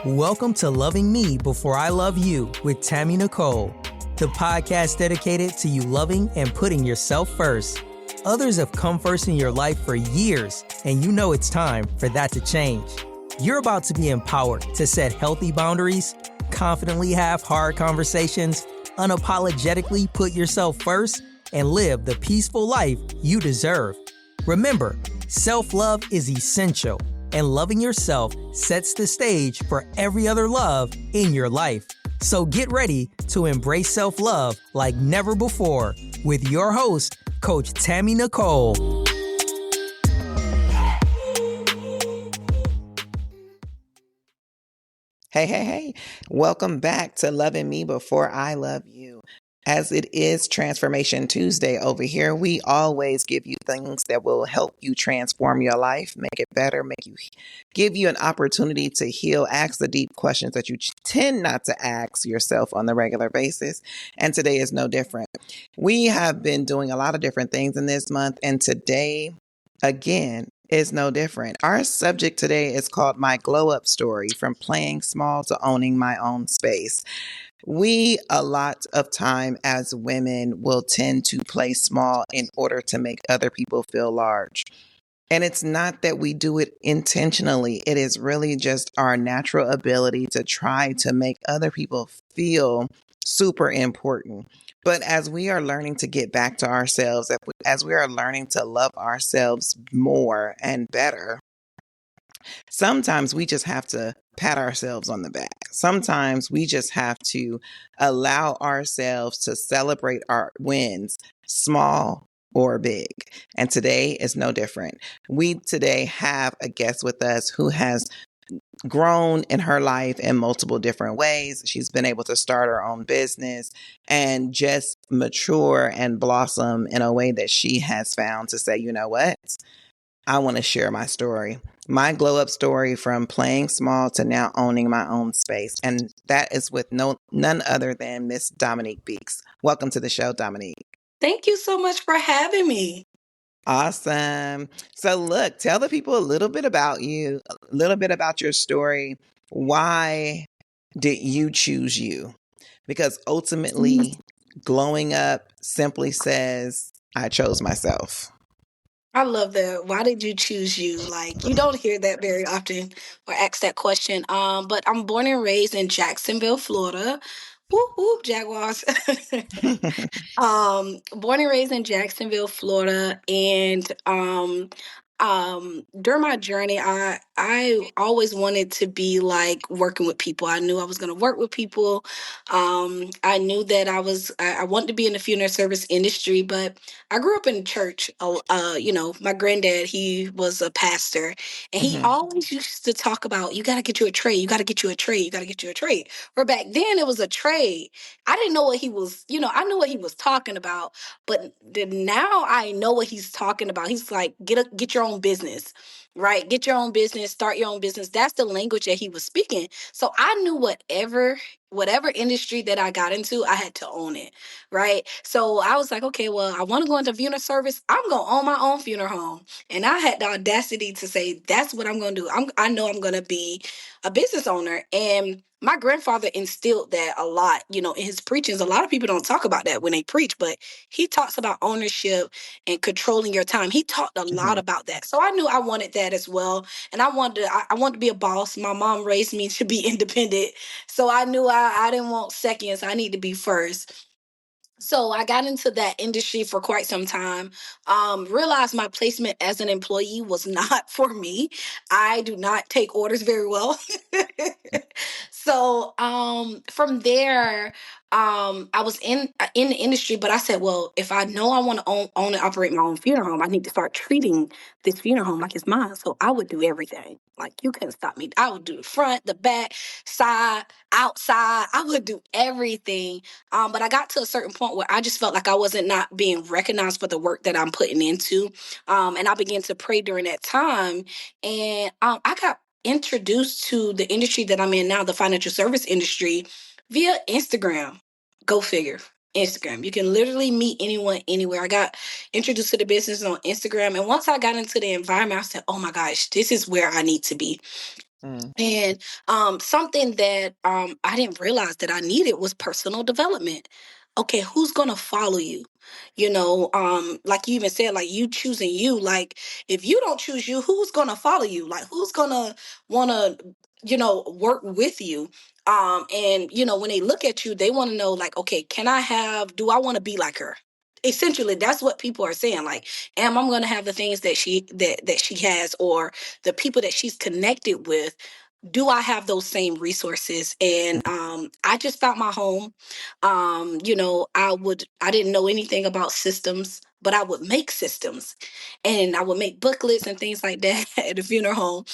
Welcome to Loving Me Before I Love You with Tammy Nicole, the podcast dedicated to you loving and putting yourself first. Others have come first in your life for years, and you know it's time for that to change. You're about to be empowered to set healthy boundaries, confidently have hard conversations, unapologetically put yourself first, and live the peaceful life you deserve. Remember, self-love is essential, and loving yourself sets the stage for every other love in your life. So get ready to embrace self-love like never before with your host, Coach Tammy Nicole. Hey. Welcome back to Loving Me Before I Love You. As it is Transformation Tuesday over here, we always give you things that will help you transform your life, make it better, give you an opportunity to heal, ask the deep questions that you tend not to ask yourself on the regular basis. And today is no different. We have been doing a lot of different things in this month, and today, again, is no different. Our subject today is called My Glow Up Story, from playing small to owning my own space. We, a lot of time as women, will tend to play small in order to make other people feel large. And it's not that we do it intentionally. It is really just our natural ability to try to make other people feel super important. But as we are learning to get back to ourselves, as we are learning to love ourselves more and better, sometimes we just have to pat ourselves on the back. Sometimes we just have to allow ourselves to celebrate our wins, small or big. And today is no different. We today have a guest with us who has grown in her life in multiple different ways. She's been able to start her own business and just mature and blossom in a way that she has found to say, you know what? I want to share my story, my glow up story, from playing small to now owning my own space. And that is with none other than Miss Dominique Beeks. Welcome to the show, Dominique. Thank you so much for having me. Awesome. So look, tell the people a little bit about you, a little bit about your story. Why did you choose you? Because ultimately, glowing up simply says, I chose myself. I love that. Why did you choose you? Like, you don't hear that very often or ask that question. But I'm born and raised in Jacksonville, Florida. Whoop whoop, Jaguars. Born and raised in Jacksonville, Florida, and during my journey, I always wanted to be like working with people. I knew I was going to work with people. I knew that I wanted to be in the funeral service industry, but I grew up in church. My granddad, he was a pastor, and he always used to talk about, you got to get you a trade, you got to get you a trade, you got to get you a trade. For back then, it was a trade. I didn't know what he was, I knew what he was talking about, but now I know what he's talking about. He's like, get your own business, right? Get your own business, start your own business. That's the language that he was speaking. So I knew whatever industry that I got into, I had to own it, right? So I was like, okay, well, I want to go into funeral service. I'm going to own my own funeral home. And I had the audacity to say, that's what I'm going to do. I know I'm going to be a business owner. And my grandfather instilled that a lot, in his preachings. A lot of people don't talk about that when they preach, but he talks about ownership and controlling your time. He talked a lot about that. So I knew I wanted that as well. And I wanted to be a boss. My mom raised me to be independent. So I knew I didn't want seconds. I need to be first. So I got into that industry for quite some time. Realized my placement as an employee was not for me. I do not take orders very well. So from there, I was in the industry, but I said, well, if I know I want to own and operate my own funeral home, I need to start treating this funeral home like it's mine. So I would do everything. Like, you couldn't stop me. I would do the front, the back, side, outside. I would do everything. But I got to a certain point where I just felt like I wasn't not being recognized for the work that I'm putting into. And I began to pray during that time. And I got introduced to the industry that I'm in now, the financial service industry, via Instagram. Go figure. Instagram. You can literally meet anyone anywhere. I got introduced to the business on Instagram. And once I got into the environment, I said, oh my gosh, this is where I need to be. Mm. And something that I didn't realize that I needed was personal development. Okay, who's gonna follow you? Like you even said, like you choosing you. Like if you don't choose you, who's gonna follow you? Like who's gonna wanna, work with you? And when they look at you, they want to know, like, okay, do I want to be like her? Essentially, that's what people are saying. Like, am I going to have the things that she has, or the people that she's connected with? Do I have those same resources? And I just found my home. I didn't know anything about systems, but I would make systems, and I would make booklets and things like that at the funeral home.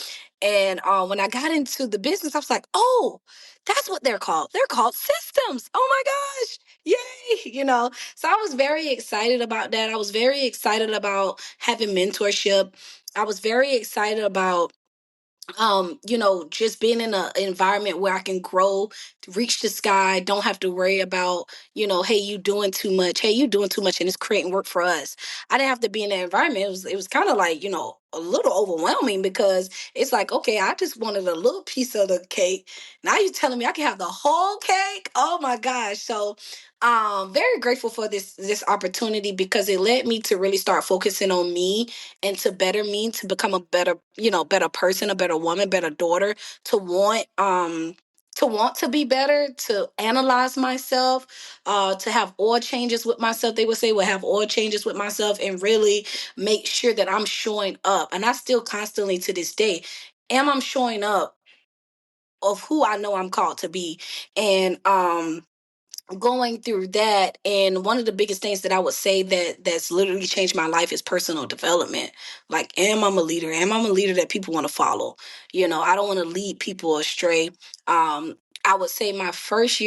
And when I got into the business, I was like, oh, that's what they're called. They're called systems. Oh my gosh. Yay. So I was very excited about that. I was very excited about having mentorship. I was very excited about just being in an environment where I can grow, reach the sky, don't have to worry about, hey, you doing too much. Hey, you doing too much, and it's creating work for us. I didn't have to be in that environment. It was kind of like, a little overwhelming, because it's like, okay, I just wanted a little piece of the cake. Now you're telling me I can have the whole cake. Oh my gosh. So very grateful for this opportunity, because it led me to really start focusing on me, and to better me, to become a better, better person, a better woman, better daughter, to want to be better, to analyze myself, to have oil changes with myself. They would say, well, have oil changes with myself, and really make sure that I'm showing up. And I still constantly to this day, am I showing up of who I know I'm called to be? And going through that, and one of the biggest things that I would say that's literally changed my life is personal development. Like, am I a leader that people want to follow? I don't want to lead people astray. I would say my first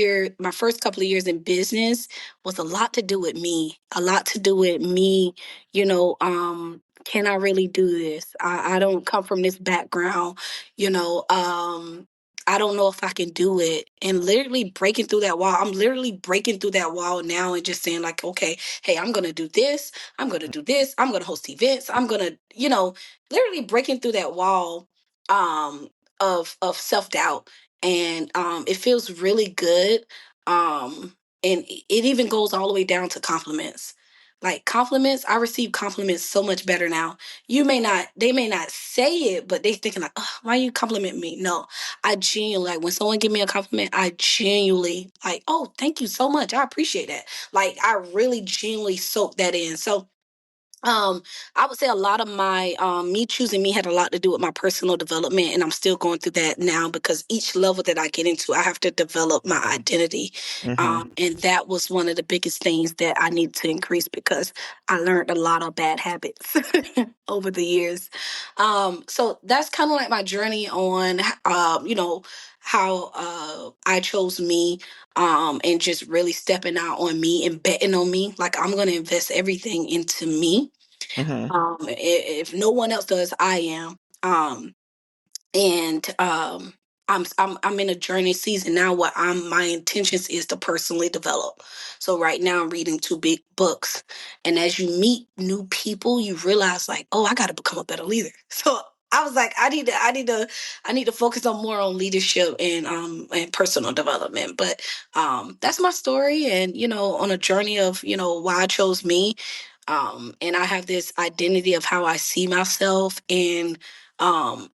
couple of years in business was a lot to do with me, can I really do this? I don't come from this background. you know um I don't know if I can do it. And literally breaking through that wall. I'm literally breaking through that wall now, and just saying, like, okay, hey, I'm going to do this. I'm going to do this. I'm going to host events. I'm going to, literally breaking through that wall of self-doubt. And it feels really good. And it even goes all the way down to compliments. Like compliments, I receive compliments so much better now. They may not say it, but they thinking like, oh, why you compliment me? No, I genuinely, like, when someone give me a compliment, I genuinely like, oh, thank you so much. I appreciate that. Like, I really genuinely soak that in. So um, I would say a lot of my me choosing me had a lot to do with my personal development, and I'm still going through that now, because each level that I get into, I have to develop my identity, Mm-hmm. and that was one of the biggest things that I need to increase, because I learned a lot of bad habits over the years. So that's kind of like my journey on, how I chose me, and just really stepping out on me and betting on me. Like, I'm going to invest everything into me. Mm-hmm. If no one else does, I am. And I'm in a journey season now where my intentions is to personally develop. So right now I'm reading two big books, and as you meet new people, you realize, like, oh, I got to become a better leader. So I was like, I need to focus on more on leadership and personal development. But that's my story, and on a journey of why I chose me. And I have this identity of how I see myself, and um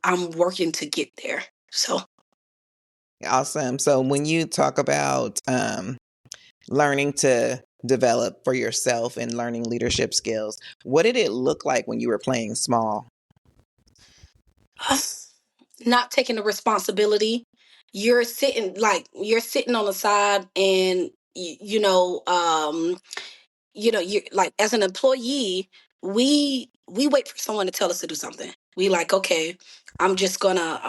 I'm working to get there. So, Awesome. So when you talk about learning to develop for yourself and learning leadership skills, what did it look like when you were playing small? not taking the responsibility. You're sitting on the side, and you're like, as an employee, we wait for someone to tell us to do something. We like, okay, I'm just gonna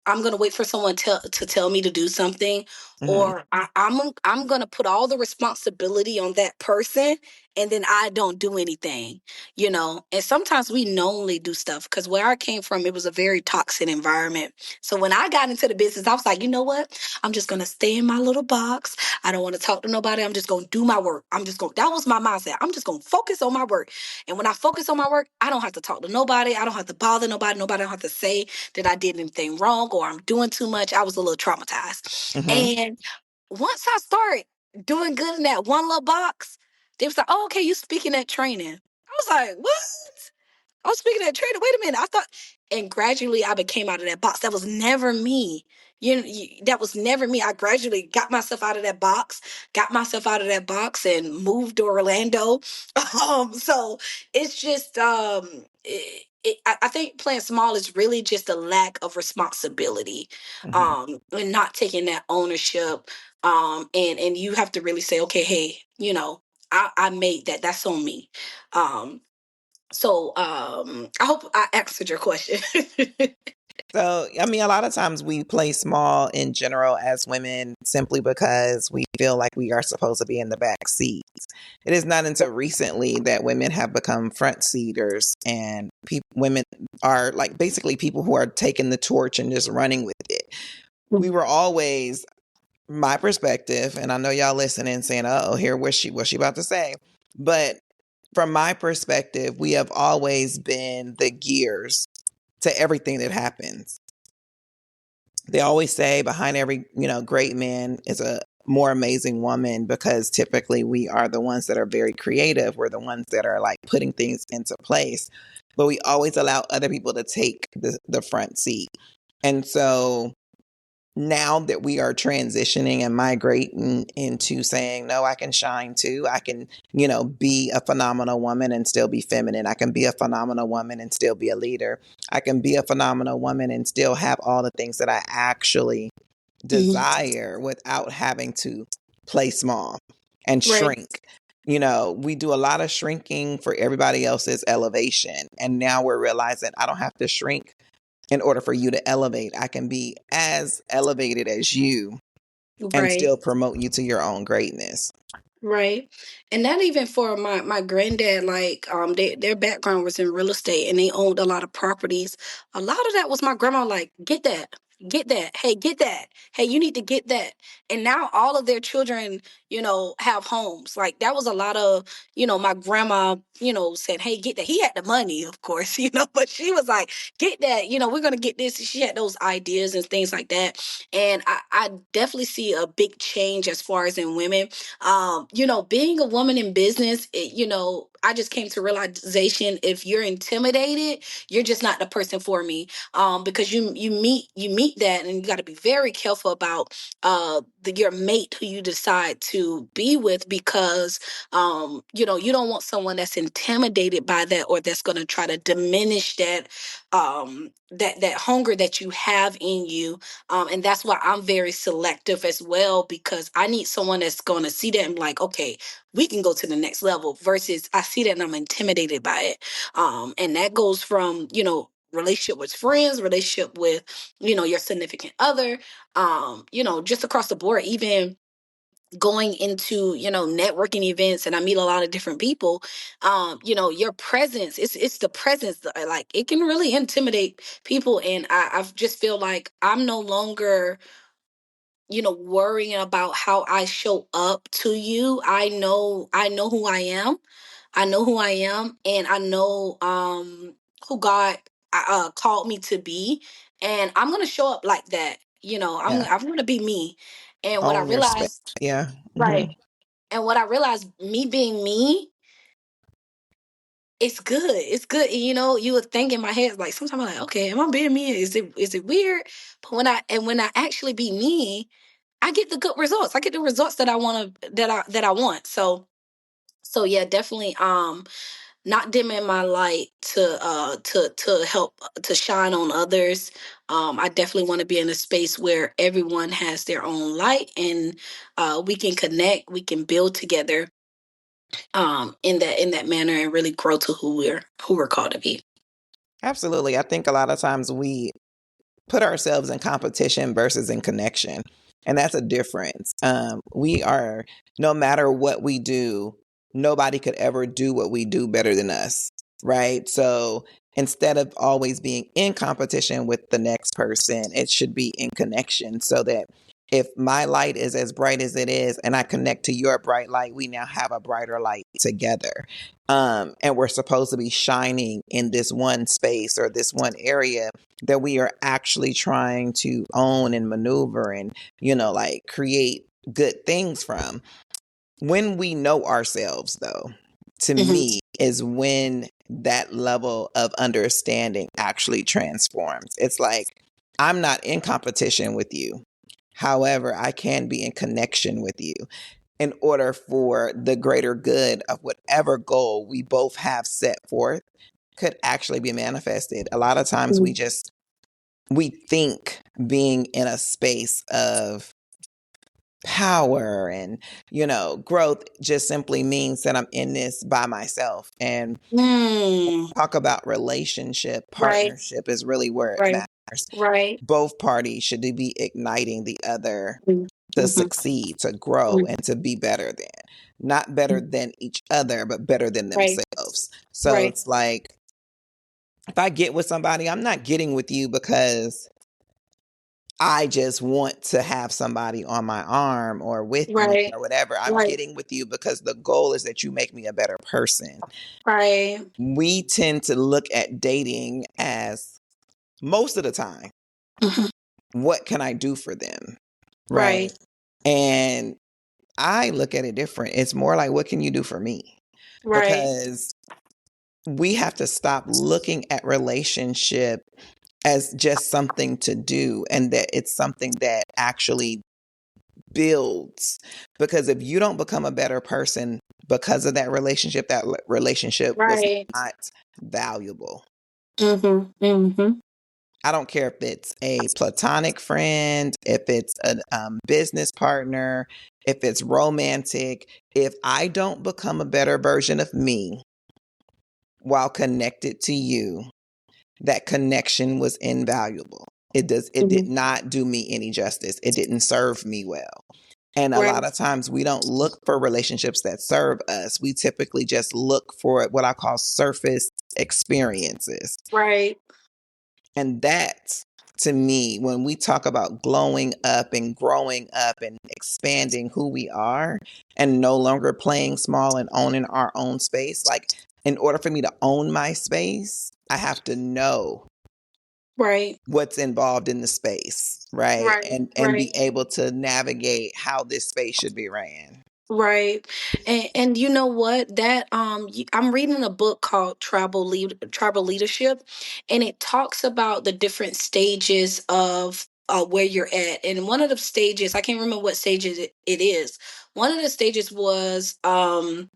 I'm gonna wait for someone to tell me to do something, Mm-hmm. or I'm gonna put all the responsibility on that person, and then I don't do anything, you know. And sometimes we knowingly do stuff, because where I came from, it was a very toxic environment. So when I got into the business, I was like, you know what? I'm just gonna stay in my little box. I don't want to talk to nobody. I'm just gonna do my work. That was my mindset. I'm just gonna focus on my work. And when I focus on my work, I don't have to talk to nobody. I don't have to bother nobody. Nobody don't have to say that I did anything wrong or I'm doing too much. I was a little traumatized. Mm-hmm. And once I started doing good in that one little box, they was like, oh, okay, you speaking at training. I was like, what? I was speaking at training. Wait a minute. I thought, and gradually I became out of that box. That was never me. That was never me. I gradually got myself out of that box, and moved to Orlando. So it's just, I think playing small is really just a lack of responsibility, Mm-hmm. and not taking that ownership. And you have to really say, okay, hey, I made that. That's on me. I hope I answered your question. So, I mean, a lot of times we play small in general as women simply because we feel like we are supposed to be in the back seats. It is not until recently that women have become front seaters, and women are like basically people who are taking the torch and just running with it. We were always, my perspective, and I know y'all listening saying, "Oh, here what's she about to say?" But from my perspective, we have always been the gears to everything that happens. They always say behind every, great man is a more amazing woman, because typically we are the ones that are very creative. We're the ones that are like putting things into place, but we always allow other people to take the front seat. And so now that we are transitioning and migrating into saying, no, I can shine too. I can, be a phenomenal woman and still be feminine. I can be a phenomenal woman and still be a leader. I can be a phenomenal woman and still have all the things that I actually Mhm. desire without having to play small and Right. shrink. We do a lot of shrinking for everybody else's elevation. And now we're realizing I don't have to shrink in order for you to elevate. I can be as elevated as you and Right. still promote you to your own greatness. Right. And not even for my granddad, like their background was in real estate and they owned a lot of properties. A lot of that was my grandma like, get that. Get that. Hey, get that. Hey, you need to get that. And now all of their children, have homes. Like that was a lot of, my grandma, said, hey, get that. He had the money, of course, but she was like, get that, we're gonna get this. She had those ideas and things like that. And I definitely see a big change as far as in women. Being a woman in business, I just came to realization, if you're intimidated, you're just not the person for me. Because you meet that, and you got to be very careful about your mate who you decide to be with, because you don't want someone that's intimidated by that, or that's going to try to diminish that hunger that you have in you. And that's why I'm very selective as well, because I need someone that's going to see that and like, okay, we can go to the next level, versus I see that and I'm intimidated by it. And that goes from, relationship with friends, relationship with, your significant other, just across the board, even going into networking events, and I meet a lot of different people. Your presence, it's the presence that, like, it can really intimidate people. And I just feel like I'm no longer worrying about how I show up to you. I know who I am. And I know who God called me to be, and I'm going to show up like that. Yeah. I'm going to be me. And what I Own your space. realized, Yeah. right. Hmm. And what I realized, me being me, it's good. It's good. And, you would think in my head, like, sometimes I'm like, okay, am I being me? Is it weird? But when I actually be me, I get the good results. I get the results that I want to that I want. So yeah, definitely not dimming my light to help to shine on others. I definitely want to be in a space where everyone has their own light, and we can connect, we can build together in that manner, and really grow to who we're called to be. Absolutely. I think a lot of times we put ourselves in competition versus in connection. And that's a difference. We are, no matter what we do, nobody could ever do what we do better than us, right? So instead of always being in competition with the next person, it should be in connection, so that if my light is as bright as it is and I connect to your bright light, we now have a brighter light together. And we're supposed to be shining in this one space or this one area that we are actually trying to own and maneuver and, like create good things from. When we know ourselves, though, to Mhm. me, is when that level of understanding actually transforms. It's like, I'm not in competition with you. However, I can be in connection with you in order for the greater good of whatever goal we both have set forth could actually be manifested. A lot of times we think being in a space of power and growth just simply means that I'm in this by myself. And Mm. talk about relationship, Right. partnership is really where it Right. matters. Right. Both parties should be igniting the other to Mm-hmm. succeed, to grow, and to be better than. Not better than each other, but better than Right. themselves. So Right. it's like, if I get with somebody, I'm not getting with you because I just want to have somebody on my arm or with me Right. or whatever. I'm Right. getting with you because the goal is that you make me a better person. Right. We tend to look at dating as, most of the time, Mhm. what can I do for them? Right. Right. And I look at it different. It's more like, what can you do for me? Right. Because we have to stop looking at relationship as just something to do, and that it's something that actually builds. Because if you don't become a better person because of that relationship was Right. not valuable. Mm-hmm. Mm-hmm. I don't care if it's a platonic friend, if it's a business partner, if it's romantic. If I don't become a better version of me while connected to you, that connection was invaluable. It did Mm-hmm. not do me any justice. It didn't serve me well. And a lot Right. of times we don't look for relationships that serve us. We typically just look for what I call surface experiences. Right. And that, to me, when we talk about glowing up and growing up and expanding who we are and no longer playing small and owning our own space, like, in order for me to own my space, I have to know Right. what's involved in the space, right? Right. And be Right. able to navigate how this space should be ran. Right. And you know what? That I'm reading a book called Tribal Leadership, and it talks about the different stages of where you're at. And one of the stages, I can't remember what stages it is. One of the stages was I'm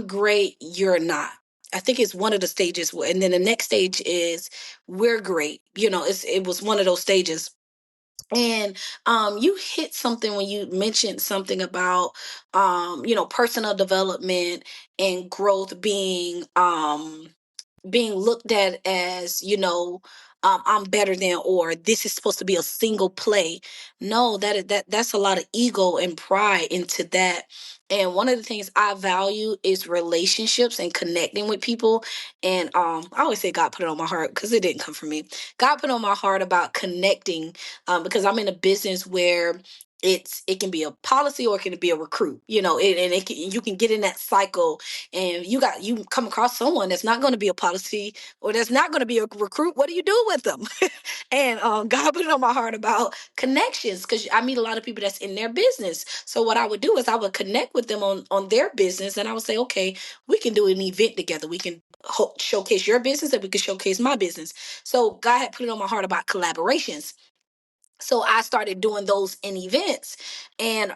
great, you're not. I think it's one of the stages, and then the next stage is we're great. It was one of those stages. And you hit something when you mentioned something about personal development and growth being looked at as I'm better than, or this is supposed to be a single play. No, that's a lot of ego and pride into that. And one of the things I value is relationships and connecting with people. And I always say God put it on my heart because it didn't come from me. God put on my heart about connecting, because I'm in a business where it can be a policy or it can be a recruit, and you can get in that cycle, and you come across someone that's not going to be a policy or that's not going to be a recruit. What do you do with them? And God put it on my heart about connections, because I meet a lot of people that's in their business. So what I would do is I would connect with them on their business, and I would say, okay, we can do an event together. We can showcase your business, and we can showcase my business. So God had put it on my heart about collaborations, so I started doing those in events, and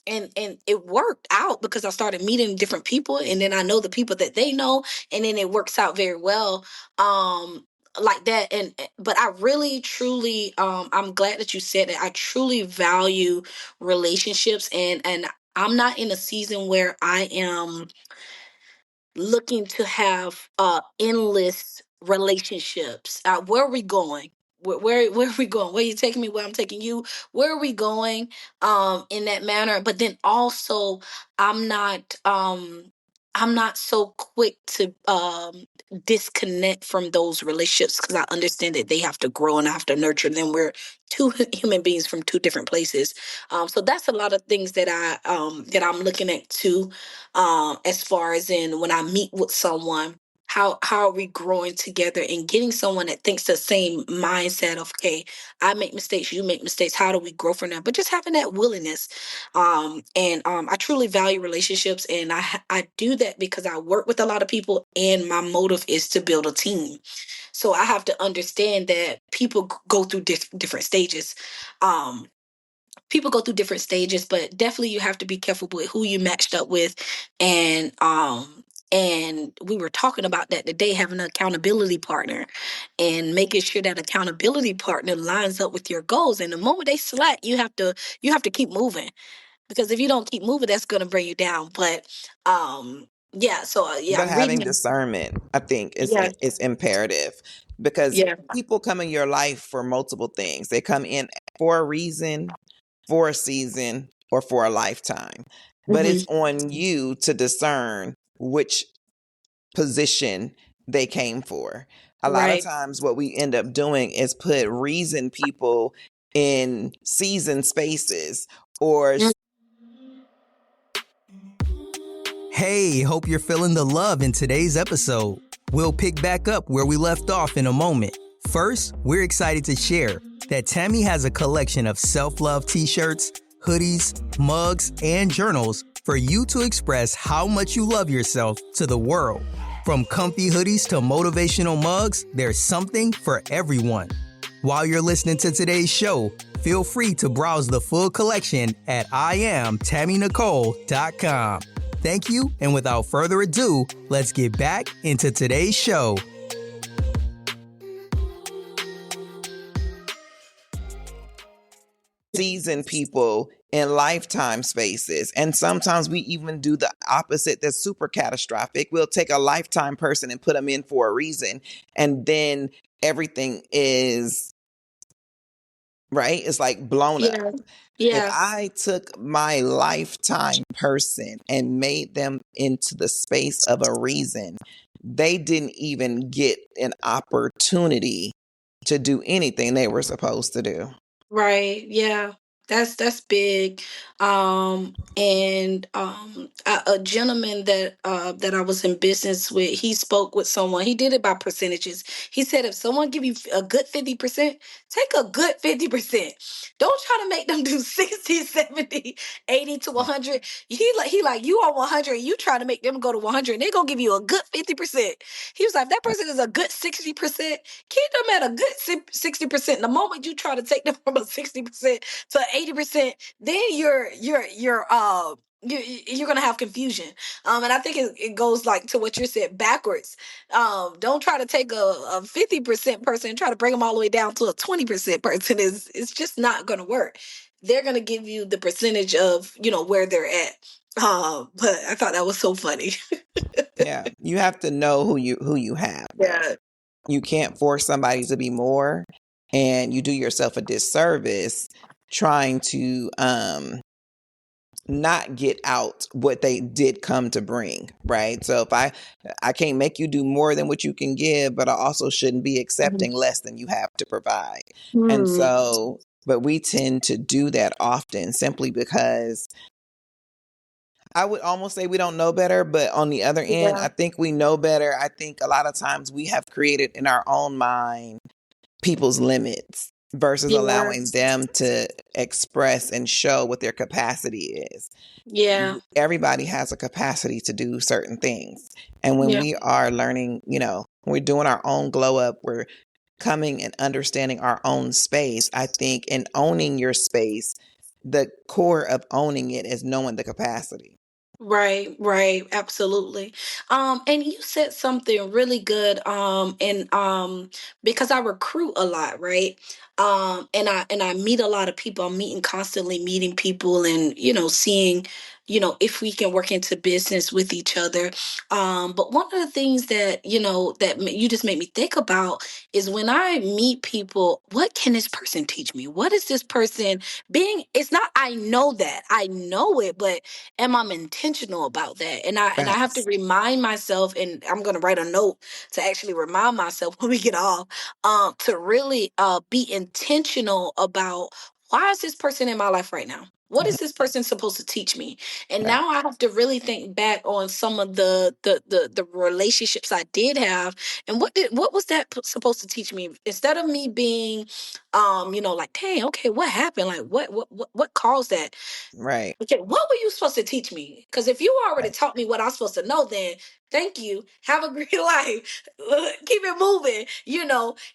it worked out because I started meeting different people, and then I know the people that they know, and then it works out very well, like that. And but I really truly, I'm glad that you said that. I truly value relationships, and I'm not in a season where I am looking to have endless relationships. Where are we going? where are we going? Where are you taking me? Where I'm taking you? Where are we going? In that manner. But then also, I'm not um I'm not so quick to disconnect from those relationships, because I understand that they have to grow and I have to nurture them. We're two human beings from two different places. So that's a lot of things that I'm looking at too, as far as in when I meet with someone. How are we growing together and getting someone that thinks the same mindset of, okay, I make mistakes, you make mistakes, how do we grow from that? But just having that willingness. And I truly value relationships, and I do that because I work with a lot of people, and my motive is to build a team. So I have to understand that people go through different stages. Um, People go through different stages, but definitely you have to be careful with who you matched up with. And we were talking about that today, having an accountability partner and making sure that accountability partner lines up with your goals. And the moment they slack, you have to keep moving, because if you don't keep moving, that's going to bring you down. But yeah, so yeah, But I'm having reading. discernment, I think, Yeah, is imperative, because yeah. people come in your life for multiple things. They come in for a reason, for a season, or for a lifetime. But it's Hmm. on you to discern which position they came for. A lot of Right. times, what we end up doing is put reason people in season spaces or Hey, hope you're feeling the love in today's episode. We'll pick back up where we left off in a moment. First, we're excited to share that Tammy has a collection of self-love t-shirts, hoodies, mugs, and journals for you to express how much you love yourself to the world. From comfy hoodies to motivational mugs, there's something for everyone. While you're listening to today's show, feel free to browse the full collection at IamTammyNicole.com. Thank you, and without further ado, let's get back into today's show. season people in lifetime spaces. And sometimes we even do the opposite that's super catastrophic. We'll take a lifetime person and put them in for a reason. And then everything is right. It's like blown up. Yeah. If Yeah. I took my lifetime person and made them into the space of a reason, they didn't even get an opportunity to do anything they were supposed to do. Right. Yeah. That's big. And a gentleman that I was in business with, he spoke with someone. He did it by percentages. He said if someone give you a good 50%, take a good 50%. Don't try to make them do 60, 70, 80 to 100. He like you are 100, you try to make them go to 100, and they're going to give you a good 50%. He was like, if that person is a good 60%, keep them at a good 60%. The moment you try to take them from a 60% to 80%, then you're gonna have confusion. And I think it goes like to what you said backwards. Don't try to take a 50% person and try to bring them all the way down to a 20% person. Is It's just not gonna work. They're gonna give you the percentage of where they're at. But I thought that was so funny. Yeah, you have to know who you have though. Yeah. You can't force somebody to be more, and you do yourself a disservice trying to not get out what they did come to bring, right? So if I can't make you do more than what you can give, but I also shouldn't be accepting less than you have to provide. And Hmm. so, but we tend to do that often simply because I would almost say we don't know better, but on the other end, Yeah. I think we know better. I think a lot of times we have created in our own mind people's limits versus Yeah. allowing them to express and show what their capacity is. Yeah. Everybody has a capacity to do certain things. And when Yeah. we are learning, we're doing our own glow up, we're coming and understanding our own space. I think in owning your space, the core of owning it is knowing the capacity. Right, right, absolutely. And you said something really good. And because I recruit a lot, right? And I meet a lot of people. I'm meeting constantly, meeting people, and seeing if we can work into business with each other. But one of the things that, you just made me think about is when I meet people, what can this person teach me? What is this person being? It's not, I know it, but am I intentional about that? And I have to Facts. remind myself, and I'm going to write a note to actually remind myself when we get off, to really be intentional about, why is this person in my life right now? What Mhm. is this person supposed to teach me? And Right. now I have to really think back on some of the relationships I did have, and what was that supposed to teach me? Instead of me being, like, dang, okay, what happened? Like, what caused that? Right. Okay, what were you supposed to teach me? Because if you already Right. taught me what I'm supposed to know, then thank you. Have a great life. Keep it moving,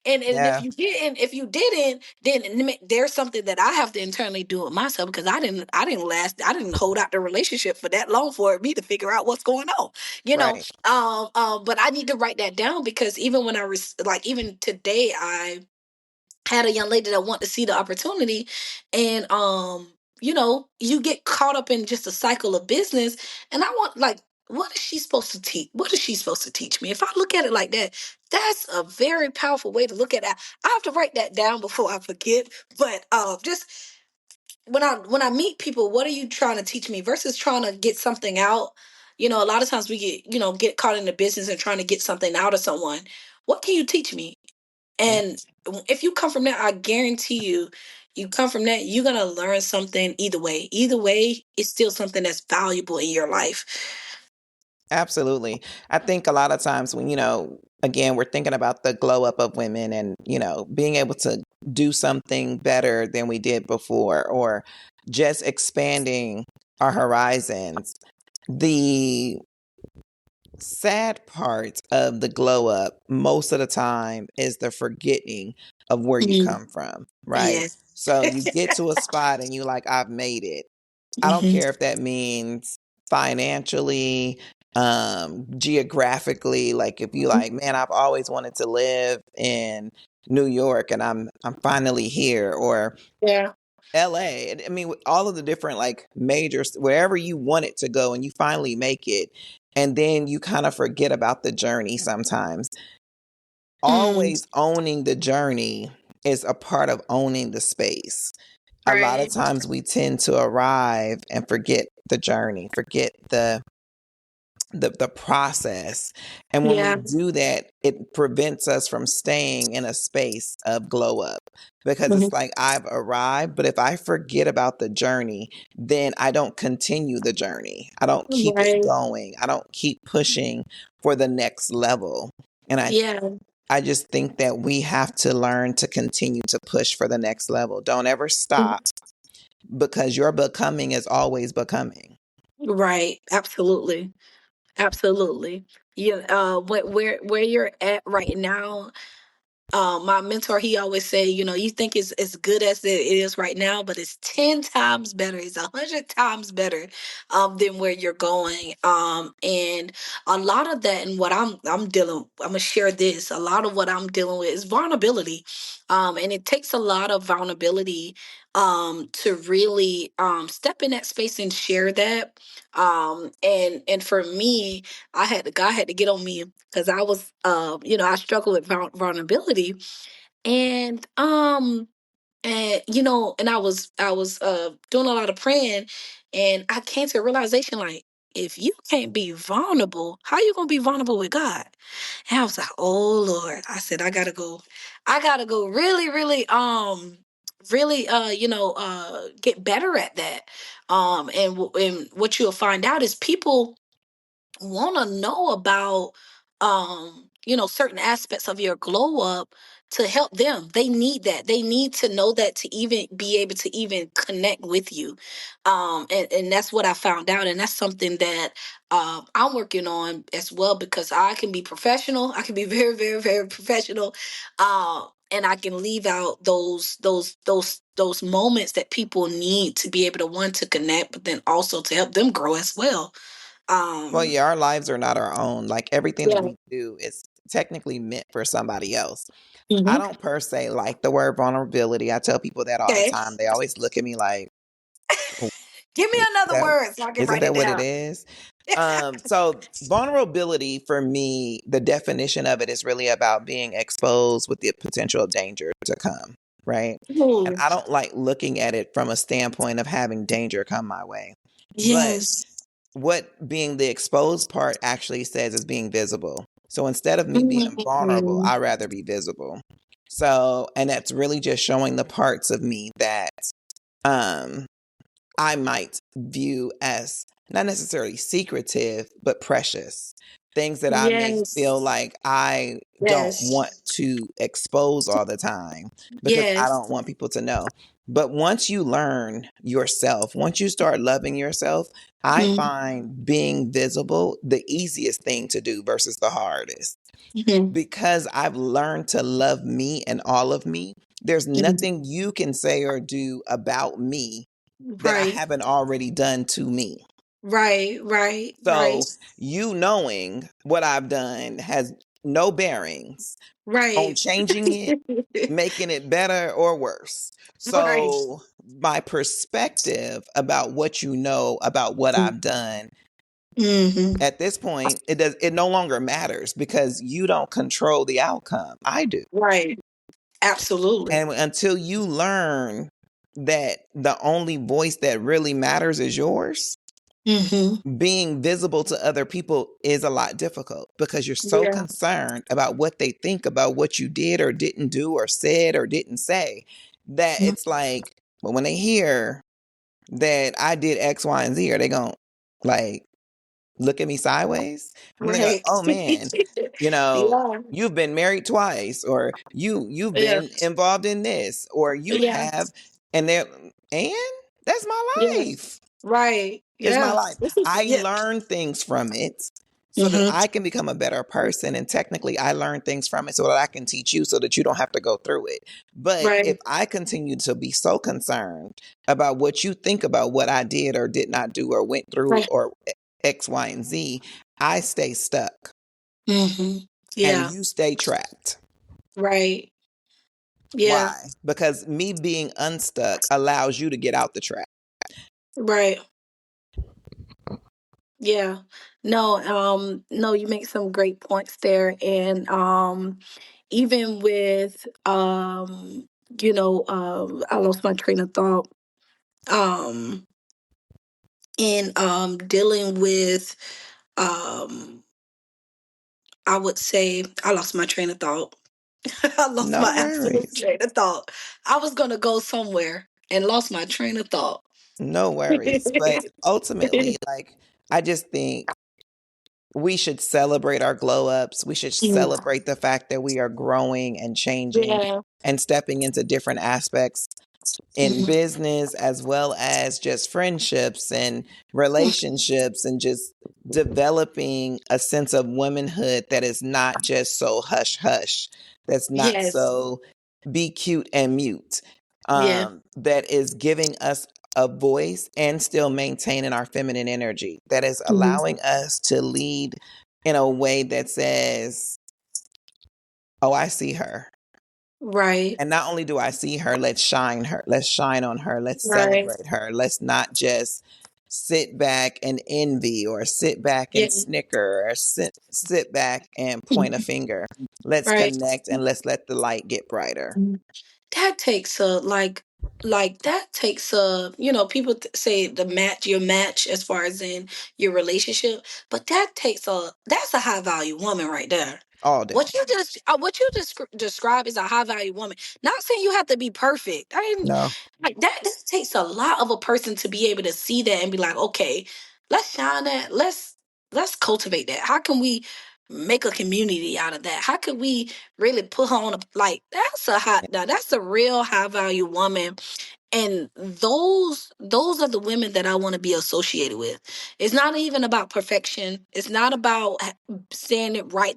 And if Yeah. you didn't, then there's something that I have to internally do with myself, because I didn't hold out the relationship for that long for me to figure out what's going on, you know. Right. But I need to write that down, because even when even today, I had a young lady that wanted to see the opportunity, and you get caught up in just a cycle of business, and I want, like, what is she supposed to teach? What is she supposed to teach me? If I look at it like that, that's a very powerful way to look at that. I have to write that down before I forget. But just when I meet people, what are you trying to teach me versus trying to get something out? A lot of times we get caught in the business and trying to get something out of someone. What can you teach me? Yeah. And if you come from that, I guarantee you come from that, you're gonna learn something either way. Either way, it's still something that's valuable in your life. Absolutely. I think a lot of times when, again, we're thinking about the glow up of women and, being able to do something better than we did before, or just expanding our horizons. The sad part of the glow up most of the time is the forgetting of where you Mm, come from, right? yes. So you get to a spot and you like, I've made it. I don't Hmm. care if that means financially, geographically, like if you like, man, I've always wanted to live in New York and I'm finally here, or Yeah. LA. I mean, all of the different like majors, wherever you want it to go and you finally make it. And then you kind of forget about the journey sometimes. Mm, Always owning the journey is a part of owning the space. A lot of right. times we tend to arrive and forget the journey, forget the process. And when we Yeah. do that, it prevents us from staying in a space of glow up, because Hmm. it's like I've arrived, but if I forget about the journey, then I don't continue the journey. I don't keep it Right. going. I don't keep pushing for the next level. And Yeah. I just think that we have to learn to continue to push for the next level. Don't ever stop, because your becoming is always becoming. Right. Absolutely. Absolutely. Yeah. Where you're at right now, my mentor, he always say, you think it's as good as it is right now, but it's 10 times better. It's 100 times better than where you're going. And a lot of that, and what I'm gonna share this. A lot of what I'm dealing with is vulnerability, and it takes a lot of vulnerability to really step in that space and share that. And for me, God had to get on me, because I was, I struggle with vulnerability, and and I was doing a lot of praying, and I came to a realization, like, if you can't be vulnerable, how you gonna be vulnerable with God? And I was like, oh Lord, I said, I gotta go really, really, really, get better at that. And what you'll find out is people want to know about certain aspects of your glow up to help them. They need that. They need to know that to even be able to even connect with you. And that's what I found out, and that's something that I'm working on as well, because I can be professional. I can be very, very, very professional, and I can leave out those moments that people need to be able to, one, to connect, but then also to help them grow as well. Well, um yeah, our lives are not our own. Like everything that yeah. we do is technically meant for somebody else. I Hmm. don't per se like the word vulnerability. I tell people that all the Okay. time. They always look at me like, Give me another That, word so I can isn't write it that what it down. is? So vulnerability for me, the definition of it is really about being exposed with the potential of danger to come, right? And Ooh, I don't like looking at it from a standpoint of having danger come my way. But yes. what being the exposed part actually says is being visible. So instead of me being vulnerable, Mm, I'd rather be visible. So, and that's really just showing the parts of me that um I might view as not necessarily secretive, but precious. Things that I may yes. feel like I don't Yes. want to expose all the time because I Yes. don't want people to know. But once you learn yourself, once you start loving yourself, I Mm-hmm. find being visible the easiest thing to do versus the hardest. Mm-hmm. Because I've learned to love me and all of me, there's nothing you can say or do about me that I Right. haven't already done to me. Right. Right. Right. So you knowing what I've done has no bearings on Right. changing it, making it better or worse. Right. So my perspective about what you know about what I've done Mm-hmm. at this point, it no longer matters because you don't control the outcome. I do. Right. Absolutely. And until you learn that the only voice that really matters is yours, Mm-hmm. being visible to other people is a lot difficult because you're so Yeah. concerned about what they think about what you did or didn't do or said or didn't say that it's like, but when they hear that I did X, Y, and Z, are they going to like look at me sideways? I'm thinking, Right. oh man, you know, Yeah. you've been married twice, or you've Yeah. been involved in this, or you Yeah. have, and they're and that's my Yeah. life. Right. Is my Yeah. life. This is I yeah. learn things from it so that Mm-hmm. I can become a better person. And technically, I learn things from it so that I can teach you so that you don't have to go through it. But if Right. I continue to be so concerned about what you think about what I did or did not do or went through Right. or X, Y, and Z, I stay stuck Mm-hmm. and Yeah. you stay trapped. Right. Yeah. Why? Because me being unstuck allows you to get out the trap. Right. Yeah. No, no, you make some great points there. And even with I lost my train of thought. Um in dealing with um I would say I lost my train of thought. I lost No my absolute worries. train of thought. I was gonna go somewhere and lost my train of thought. No worries. But ultimately, like, I just think we should celebrate our glow ups. We should Mm. celebrate the fact that we are growing and changing Yeah. and stepping into different aspects in Mhm. business as well as just friendships and relationships and just developing a sense of womanhood that is not just so hush hush, that's not Yes. so be cute and mute, Yeah. that is giving us a voice and still maintaining our feminine energy, that is Mhm. allowing us to lead in a way that says, oh, I see her. Right. And not only do I see her, let's shine her. Let's shine on her. Let's Right. celebrate her. Let's not just sit back and envy or sit back Yeah. and snicker or sit back and point a Mhm. finger. Let's Right. connect and let's let the light get brighter. Mm. That takes a that takes a people say the match your match as far as in your relationship, but that's a high value woman right there. All day. What you just describe is a high value woman. Not saying you have to be perfect. I mean, No. like that takes a lot of a person to be able to see that and be like, okay, let's shine that. Let's cultivate that. How can we make a community out of that? How can we really put her on a like that's a real high value woman. And those are the women that I want to be associated with. It's not even about perfection. It's not about saying it right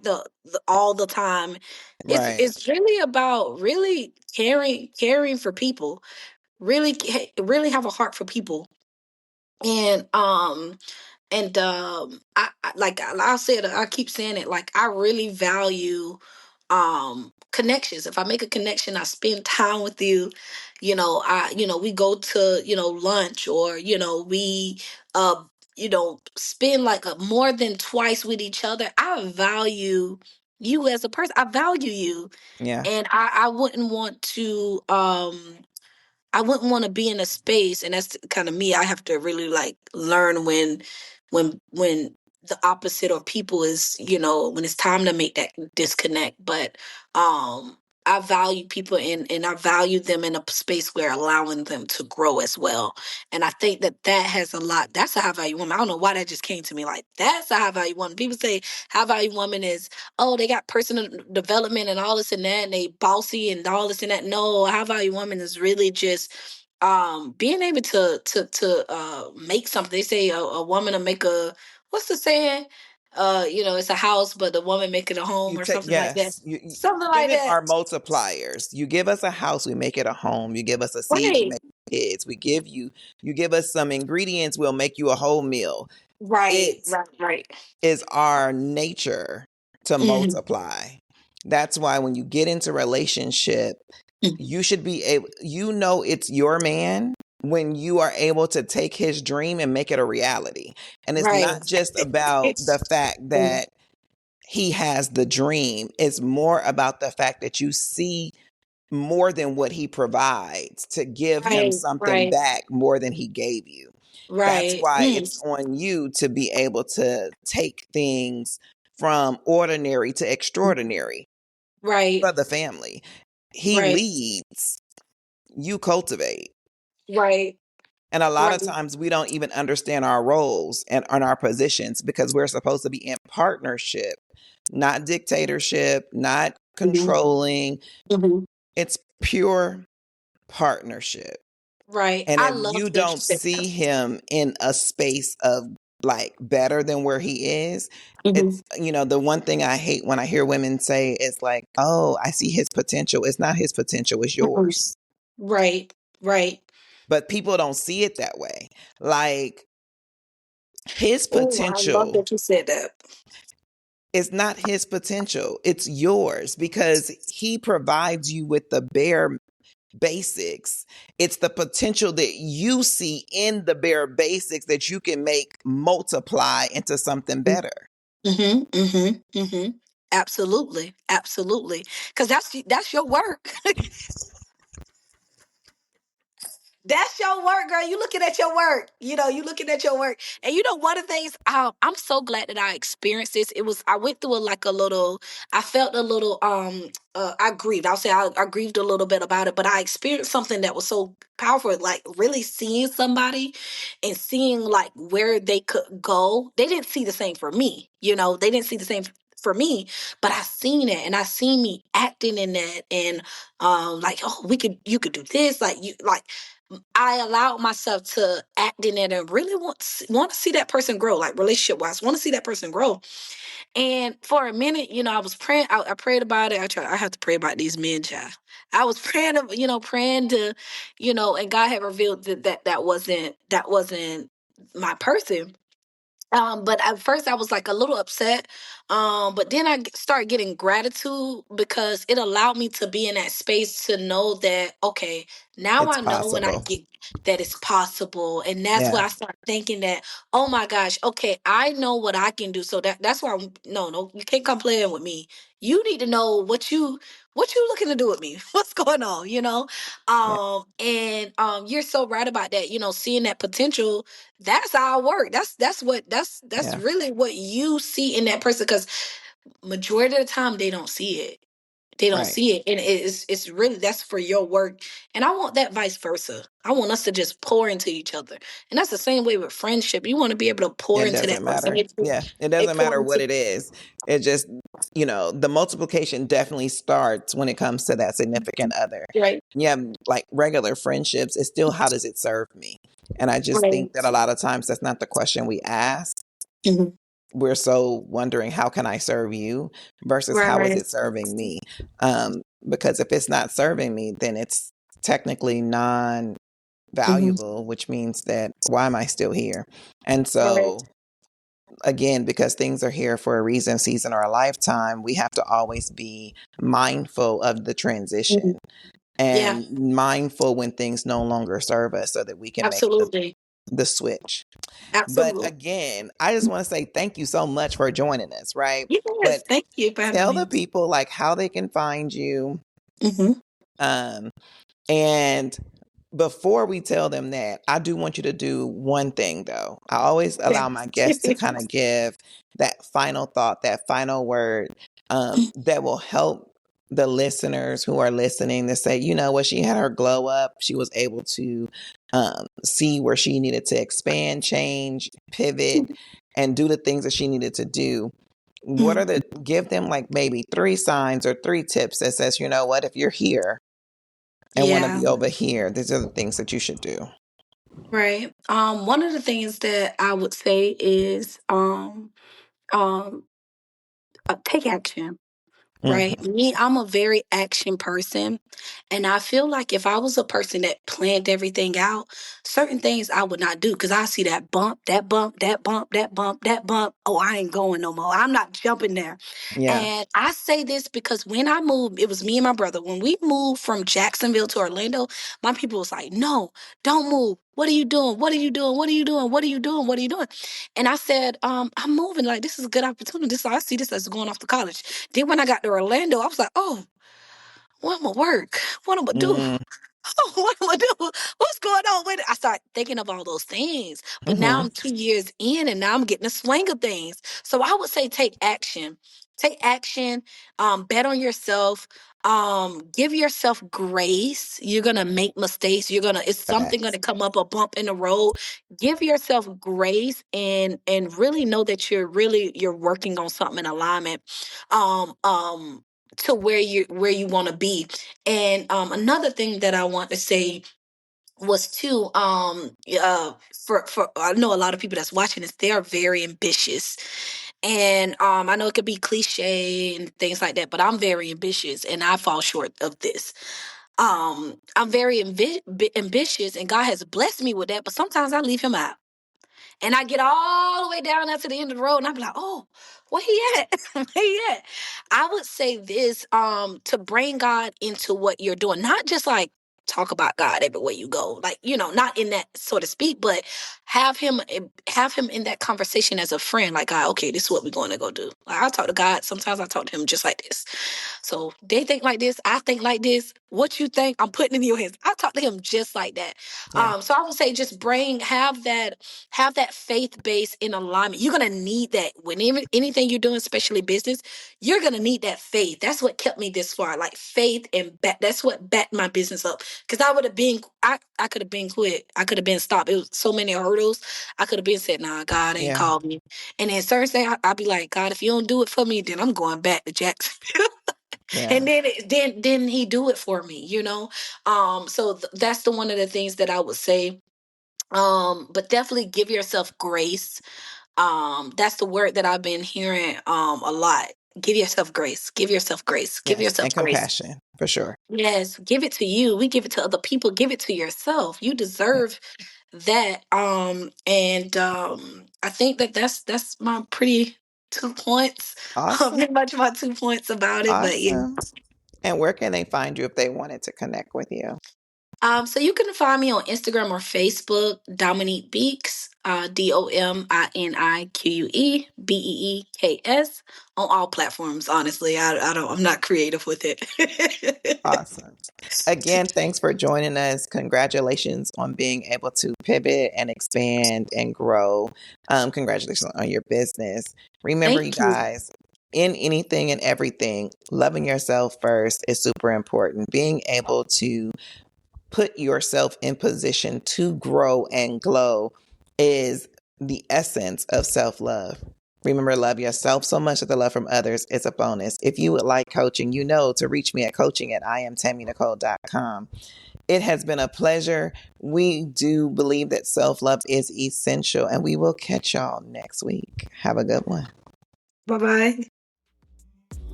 all the time. Right. It's really about really caring for people, really have a heart for people. And I keep saying it, like I really value connections. If I make a connection, I spend time with you, we go to, lunch, or, we uh spend like more than twice with each other. I value you as a person. I value you. Yeah. And I wouldn't want to I wouldn't want to be in a space, and that's kind of me. I have to really like learn when the opposite or people is, when it's time to make that disconnect. But I value people, and I value them in a space where allowing them to grow as well. And I think that has a lot. That's a high value woman. I don't know why that just came to me like that's a high value woman. People say high value woman is, oh, they got personal development and all this and that, and they bossy and all this and that. No, a high value woman is really just being able to make something. They say a woman to make a, what's the saying? It's a house, but the woman make it a home, You or take, something like that. yes. Something like Women that. are multipliers. You give us a house, we make it a home. You give us a seed, we Right. make kids. You give us some ingredients, we'll make you a whole meal. Right. It Right. Right. is our nature to Hmm. multiply. That's why when you get into relationship, you should be able, it's your man when you are able to take his dream and make it a reality. And it's Right. not just about the fact Mhm. that he has the dream. It's more about the fact that you see more than what he provides to give him Right. something Right. back more than he gave you. That's Right. why Mm. it's on you to be able to take things from ordinary to extraordinary Right. for the family. He Right. leads, you cultivate. Right. And a lot Right. of times we don't even understand our roles and our positions because we're supposed to be in partnership, not dictatorship, not Hmm. controlling. Hmm. It's pure partnership. Right. And I if love you that you don't said that. see him in a space of like better than where he is, Hmm. it's, the one thing I hate when I hear women say is like, oh, I see his potential. It's not his potential, it's Hmm. yours. Right. Right. But people don't see it that way. Like his Oh, I love potential that you said that. is not his potential, it's yours because he provides you with the bare basics. It's the potential that you see in the bare basics that you can make multiply into something better. Mhm, mhm, mhm. Absolutely, absolutely. Because that's your work. That's your work, girl. You looking at your work. You looking at your work. And one of the things, I'm so glad that I experienced this. I went through I felt a little, I grieved. I'll say I grieved a little bit about it, but I experienced something that was so powerful, like really seeing somebody and seeing like where they could go. They didn't see the same for me. They didn't see the same for me, but I seen it, and I seen me acting in that, and like, oh, you could do this, like you like I allowed myself to act in it and really want to see that person grow, like relationship wise, want to see that person grow. And for a minute, I was praying. I prayed about it. I have to pray about these men, child. I was praying, praying to, and God had revealed that wasn't my person. But at first I was like a little upset. But then I started getting gratitude because it allowed me to be in that space to know that, okay, now It's I know when I possible. get that it's possible. And that's why Yeah. I started thinking that, oh my gosh, okay, I know what I can do. So that's why no, you can't come playing with me. You need to know what you looking to do with me. What's going on? Yeah. And you're so right about that, seeing that potential. That's our work. That's Yeah. really what you see in that person, because majority of the time they don't see it. They don't Right. see it, and it's really, that's for your work. And I want that vice versa. I want us to just pour into each other, and that's the same way with friendship. You want to be able to pour It into that doesn't person. matter. Yeah. It They doesn't pour matter what into. it is. It just, the multiplication definitely starts when it comes to that significant other. Right, Yeah, like regular friendships, it's still how does it serve me? And I just think that right, a lot of times that's not the question we ask. mhm, We're so wondering, how can I serve you versus how is right, it serving me? Because if it's not serving me, then it's technically non mhm, valuable, which means that why am I still here? And right, so again, because things are here for a reason, season, or a lifetime, we have to always be mindful of the transition Yeah, and mindful when things no longer serve us so that we can make absolutely. the switch. But Absolutely. again, I just want to say thank you so much for joining us, right? Yes, But thank you for having tell the me. people like how they can find you. Hmm. Um, and before we tell them that, I do want you to do one thing though. I always allow my guests to kind of give that final thought, that final word that will help the listeners who are listening to say, you know what, she had her glow up. She was able to see where she needed to expand, change, pivot, and do the things that she needed to do. What are give them like maybe 3 signs or 3 tips that says, you know what, if you're here and want to Yeah, be over here, these are the things that you should do. right. One of the things that I would say is um take action. Right. Hmm. Me, I'm a very action person. And I feel like if I was a person that planned everything out, certain things I would not do because I see that bump, that bump, that bump, that bump, that bump. Oh, I ain't going no more. I'm not jumping there. Yeah. And I say this because when I moved, it was me and my brother. When we moved from Jacksonville to Orlando, my people was like, no, don't move. What are you doing? What are you doing? What are you doing? What are you doing? What are you doing? And I said, I'm moving. Like, this is a good opportunity. I see this as going off to college. Then when I got to Orlando, I was like, oh, what am I work? What am I do? Mm-hmm. Oh, what am I do? What's going on with it? I started thinking of all those things. But now Mm-hmm. I'm 2 years in and now I'm getting the swing of things. So I would say take action. Take action. Bet on yourself. Give yourself grace. You're gonna make mistakes. It's something Facts. gonna come up, a bump in the road. Give yourself grace and really know that you're working on something in alignment. Um, um, to where you want to be. And another thing that I want to say was too for I know a lot of people that's watching this, they are very ambitious. And I know it could be cliche and things like that, but I'm very ambitious and I fall short of this. I'm very ambitious and God has blessed me with that, but sometimes I leave him out. And I get all the way down there to the end of the road and I'm like, oh, where he at? Where he at? I would say this, to bring God into what you're doing, not just like talk about God everywhere you go. Like, not in that so to speak, but have him in that conversation as a friend, like God, okay, this is what we're going to go do. Like I talk to God, sometimes I talk to him just like this. So they think like this, I think like this. What you think, I'm putting in your hands. I talk to him just like that. Yeah. So I would say just have that faith base in alignment. You're gonna need that whenever anything you're doing, especially business. You're gonna need that faith. That's what kept me this far. Like faith and that's what backed my business up. Because I would have been, I could have been quit. I could have been stopped. It was so many hurdles. I could have been said, "Nah, God ain't Yeah. called me." And then Thursday, I'd be like, "God, if you don't do it for me, then I'm going back to Jacksonville." Yeah. And then he do it for me. So that's the one of the things that I would say. But definitely give yourself grace. That's the word that I've been hearing a lot. Give yourself grace. Give yourself grace. Give Yes. yourself And grace. compassion for sure. Yes, give it to you. We give it to other people. Give it to yourself. You Yeah. deserve that. And I think that's my pretty 2 points. Awesome. Pretty much my 2 points about it. But yeah. Awesome. And where can they find you if they wanted to connect with you? So you can find me on Instagram or Facebook, Dominique Beeks, DominiqueBeeks, on all platforms. Honestly, I'm not creative with it. Awesome. Again, thanks for joining us. Congratulations on being able to pivot and expand and grow. Congratulations on your business. Remember, you Thank you. guys, in anything and everything, loving yourself first is super important. Being able to put yourself in position to grow and glow is the essence of self-love. Remember, love yourself so much that the love from others is a bonus. If you would like coaching, you know to reach me at coaching@IamTammyNicole.com. It has been a pleasure. We do believe that self-love is essential, and we will catch y'all next week. Have a good one. Bye-bye.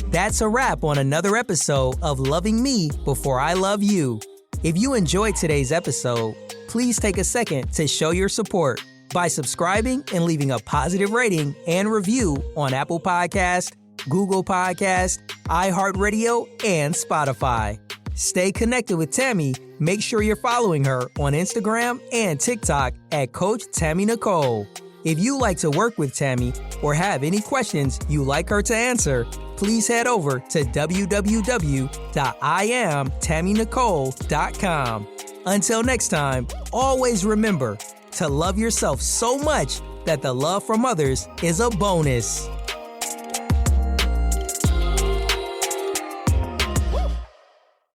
That's a wrap on another episode of Loving Me Before I Love You. If you enjoyed today's episode, please take a second to show your support. by subscribing and leaving a positive rating and review on Apple Podcast, Google Podcast, iHeartRadio, and Spotify. Stay connected with Tammy. Make sure you're following her on Instagram and TikTok at Coach Tammy Nicole. If you like to work with Tammy or have any questions you'd like her to answer, please head over to www.IamTammyNicole.com. Until next time, always remember to love yourself so much that the love from others is a bonus.